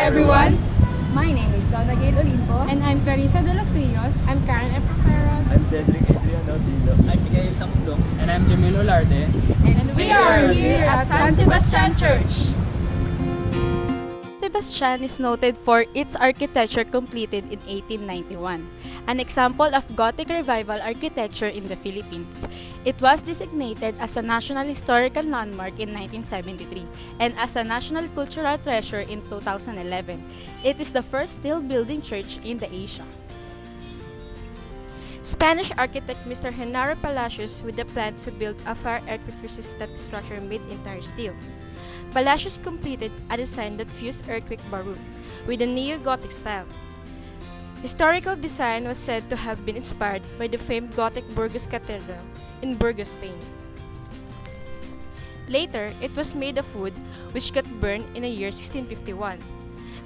everyone! My name is Donna Gail Olimpo. And I'm Clarissa de los Rios. I'm Karen Epaferos. I'm Cedric Adriano Dilo. I'm Miguel Tamundong. And I'm Jamil Olarde. And We are here at Sebastian Church. Sebastian is noted for its architecture completed in 1891, an example of Gothic Revival architecture in the Philippines. It was designated as a National Historical Landmark in 1973 and as a National Cultural Treasure in 2011. It is the first steel building church in the Asia. Spanish architect Mr. Genaro Palacios with the plans to build a fire earthquake-resistant structure made entirely steel. Palacios completed a design that fused earthquake barroom with a neo-Gothic style. Historical design was said to have been inspired by the famed Gothic Burgos Cathedral in Burgos, Spain. Later, it was made of wood which got burned in the year 1651.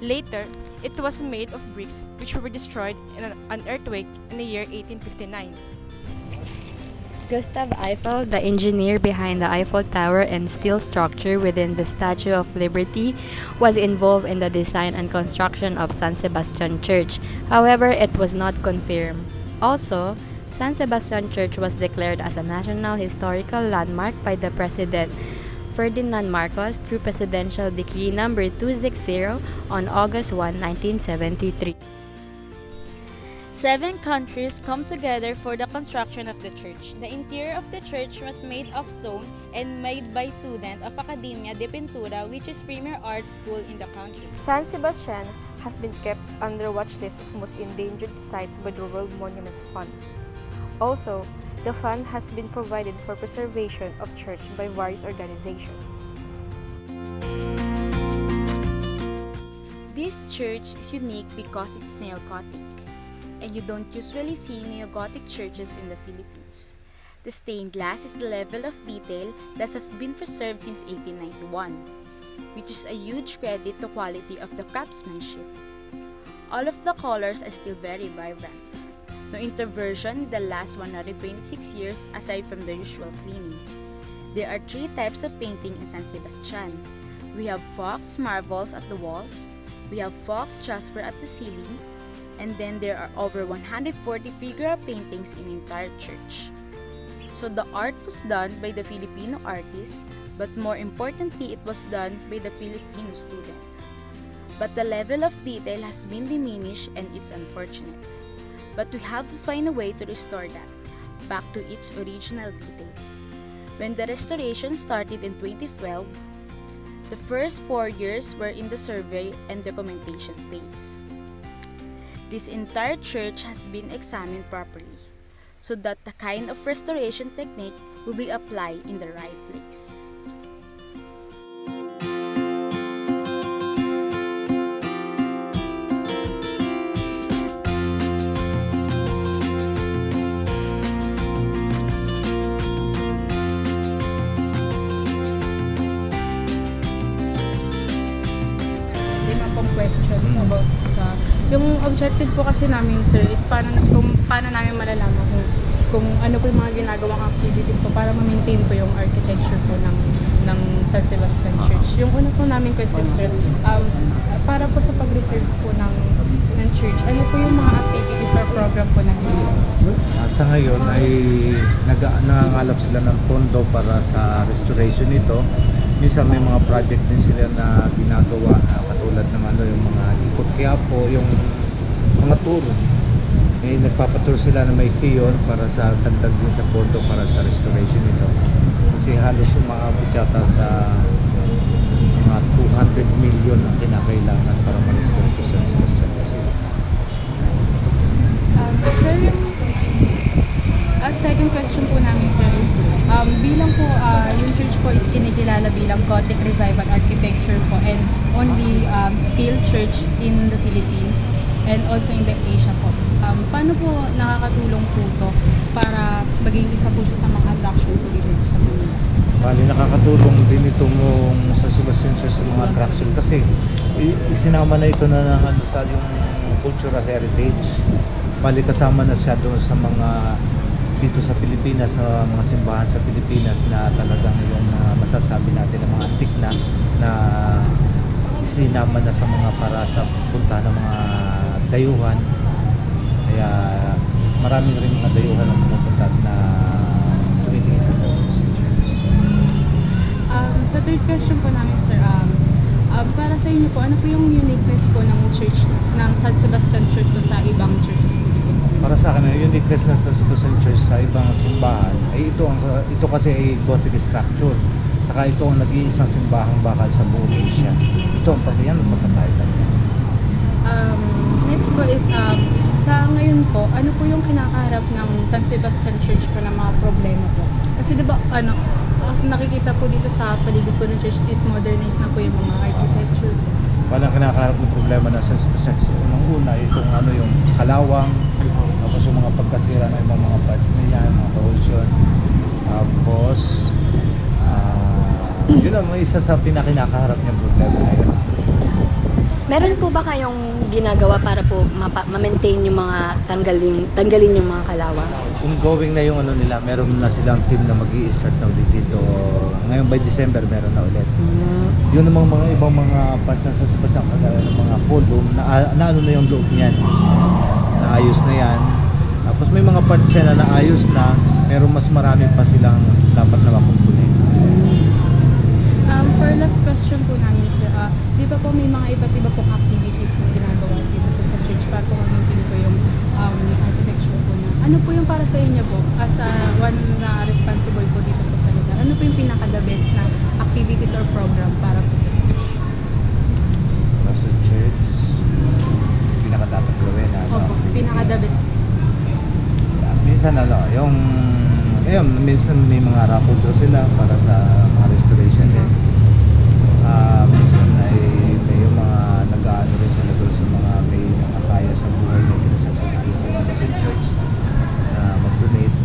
Later, it was made of bricks which were destroyed in an earthquake in the year 1859. Gustav Eiffel, the engineer behind the Eiffel Tower and steel structure within the Statue of Liberty, was involved in the design and construction of San Sebastian Church. However, it was not confirmed. Also, San Sebastian Church was declared as a National Historical Landmark by the President Ferdinand Marcos through Presidential Decree number 260 on August 1, 1973. 7 countries come together for the construction of the church. The interior of the church was made of stone and made by students of Academia de Pintura, which is premier art school in the country. San Sebastian has been kept under watch list of most endangered sites by the World Monuments Fund. Also, the fund has been provided for preservation of church by various organizations. This church is unique because it's neo-Gothic, and you don't usually see neo-Gothic churches in the Philippines. The stained glass is the level of detail that has been preserved since 1891, which is a huge credit to quality of the craftsmanship. All of the colors are still very vibrant. No interversion in the last 126 years aside from the usual cleaning. There are 3 types of painting in San Sebastian. We have fox marbles at the walls, we have fox jasper at the ceiling, and then there are over 140 figural paintings in the entire church. So the art was done by the Filipino artists, but more importantly, it was done by the Filipino student. But the level of detail has been diminished and it's unfortunate. But we have to find a way to restore that back to its original detail. When the restoration started in 2012, the first 4 years were in the survey and documentation phase. This entire church has been examined properly so that the kind of restoration technique will be applied in the right place. Questions about yung objective po kasi namin, sir, is paano namin malalaman kung ano po yung mga ginagawang activities po para ma-maintain po yung architecture po ng San Sebastian Church. Yung una po namin question, sir, para po sa pag-reserve po ng church, ano po yung mga activities or program po na ginagawa? Sa ngayon ay nangangalap sila ng pondo para sa restoration nito. Minsan may mga project din sila na ginagawa katulad ng yung mga ikot kaya po yung mga tour. Nagpapatour sila na may fee yun para sa tagdag din sa pondo para sa restoration nito. Kasi halos umaabot yata sa mga 200 million ang kinakailangan para ma-restore po sa Sebastian kasi. Sir, second question po namin, sir, is bilang po yung church po is kinikilala bilang Gothic Revival architecture po and only steel church in the Philippines and also in the Asia po. Paano po nakakatulong po ito para maging isa po siya sa mga attraction po dito sa Manila? Bali, nakakatulong din ito mong sa Sebastian Church sa mga attraction kasi isinama na ito na sa yung cultural heritage. Bali, kasama na siya doon sa mga dito sa Pilipinas, sa mga simbahan sa Pilipinas na talagang yung masasabi natin ng mga antik na sinama na sa mga para sa punta ng mga dayuhan. Kaya marami rin mga dayuhan ang pumupunta na tumitingin sa Sebastian Church. Sa third question po namin, sir, para sa inyo po, ano po yung uniqueness po ng church, ng San Sebastian Church po sa ibang churches po dito sa Para sa akin, yung uniqueness ng Sebastian Church sa ibang simbahan ay ito kasi ay Gothic structure. Saka ito ang nag-iisang simbahang bakal sa buong Asia. Ito ang pagkakaiba. Next po is, sa ngayon po, ano po yung kinakaharap ng San Sebastian Church po na mga problema po? Kasi diba, nakikita po dito sa paligid po ng church is modernized na po yung mga architecture. Walang kinakaharap ng problema na sa Sebastian Church. Unang-una, itong yung kalawang, tapos yung mga pagkasira ng ibang mga parts niya, mga corrosion. Tapos, yun ang isa sa pinakinakaharap niyang problema na yun. Meron po ba kayong ginagawa para po ma-maintain yung mga tanggalin yung mga kalawang? Ongoing na yung nila, meron na silang team na mag-i-start na ulit dito. Ngayon by December, meron na ulit. Yun namang mga ibang mga part na sa Sebastian, kagaya ng mga column, na ano na yung loob niyan. Naayos na yan. Tapos may mga parts siya na naayos na, pero mas marami pa silang dapat na makumpuni. For last question po namin, sir, di ba po may mga iba't iba pong activities na ginagawa dito po sa church para po ma-maintain po yung architecture po na. Ano po yung para sa inyo po, as one na responsible po dito po sa lugar, ano po yung pinaka-the best na activities or program para po sa church? Para sa church, pinakadapat gawin. Opo, pinaka-the best po. Minsan minsan may mga raffle draw sila para sa mga restoration din. Minsan ay may yung mga nag-aano rin sila doon sa mga may mga kaya sa buhay na pinasasasali sa Sebastian Church na mag-donate.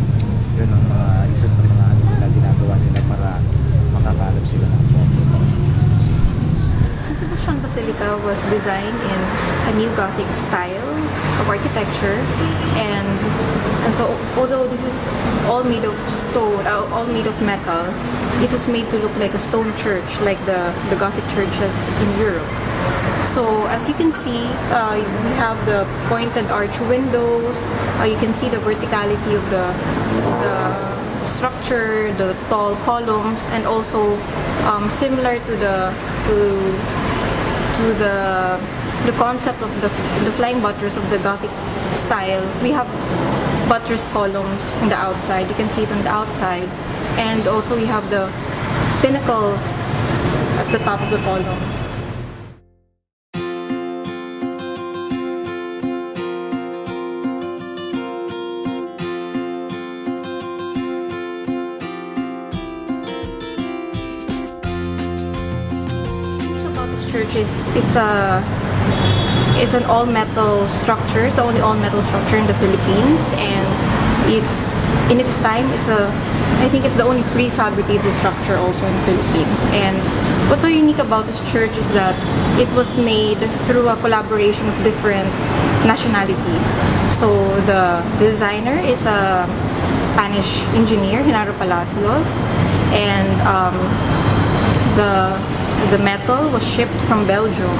Yun ang isa sa mga nila ginagawa nila para makakalap sila ng pondo para sa Sebastian Church. San Sebastian Basilica was designed in a new Gothic style of architecture, and so although this is all made of stone, all made of metal, it was made to look like a stone church, like the Gothic churches in Europe. So as you can see, we have the pointed arch windows. You can see the verticality of the structure, the tall columns, and also similar to the concept of the flying buttress of the Gothic style. We have buttress columns on the outside. You can see it on the outside, and also we have the pinnacles at the top of the columns. Church it's an all-metal structure. It's the only all-metal structure in the Philippines, and in its time I think it's the only prefabricated structure also in the Philippines. And what's so unique about this church is that it was made through a collaboration of different nationalities. So the designer is a Spanish engineer, Genaro Palacios, and the metal was shipped from Belgium.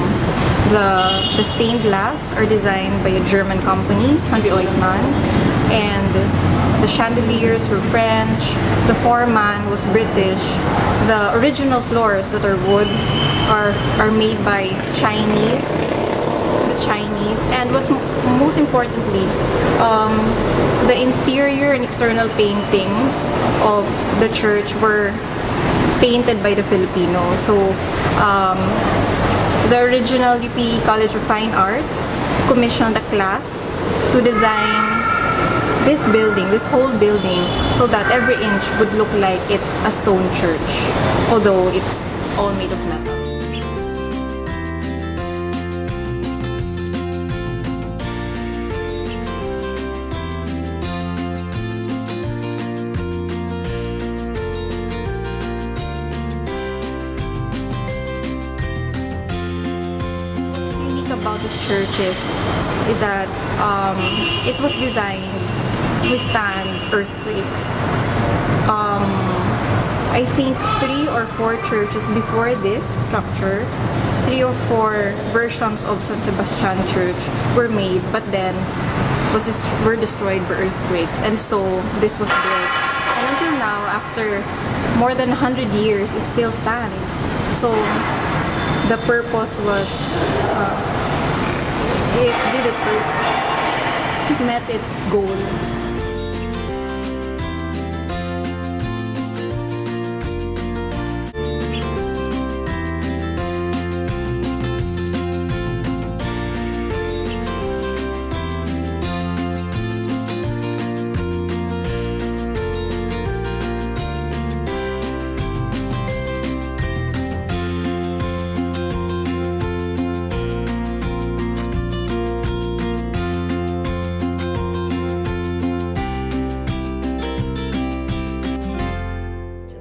The stained glass are designed by a German company, Henry Oitman, and the chandeliers were French. The foreman was British. The original floors that are wood are made by Chinese. And what's most importantly, the interior and external paintings of the church were painted by the Filipinos. So the original UP College of Fine Arts commissioned a class to design this building, this whole building, so that every inch would look like it's a stone church, although it's all made of metal. About this church is that it was designed to withstand earthquakes. I think 3 or 4 churches before this structure, 3 or 4 versions of San Sebastian Church were made, but then were destroyed by earthquakes, and so this was built. And until now, after more than 100 years, it still stands. So the purpose was, it did its purpose. It met its goal.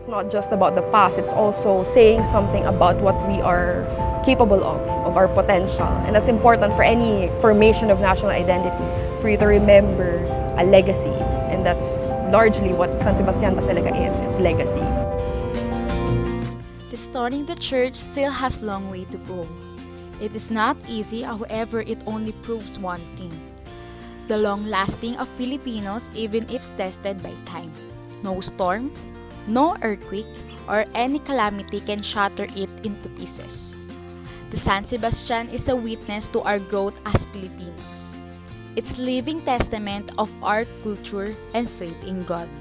It's not just about the past, it's also saying something about what we are capable of our potential. And that's important for any formation of national identity, for you to remember a legacy. And that's largely what San Sebastian Basilica is, its legacy. Restoring the church still has long way to go. It is not easy, however, it only proves one thing: the long-lasting of Filipinos, even if tested by time. No storm, no earthquake, or any calamity can shatter it into pieces. The San Sebastian is a witness to our growth as Filipinos. It's living testament of our culture and faith in God.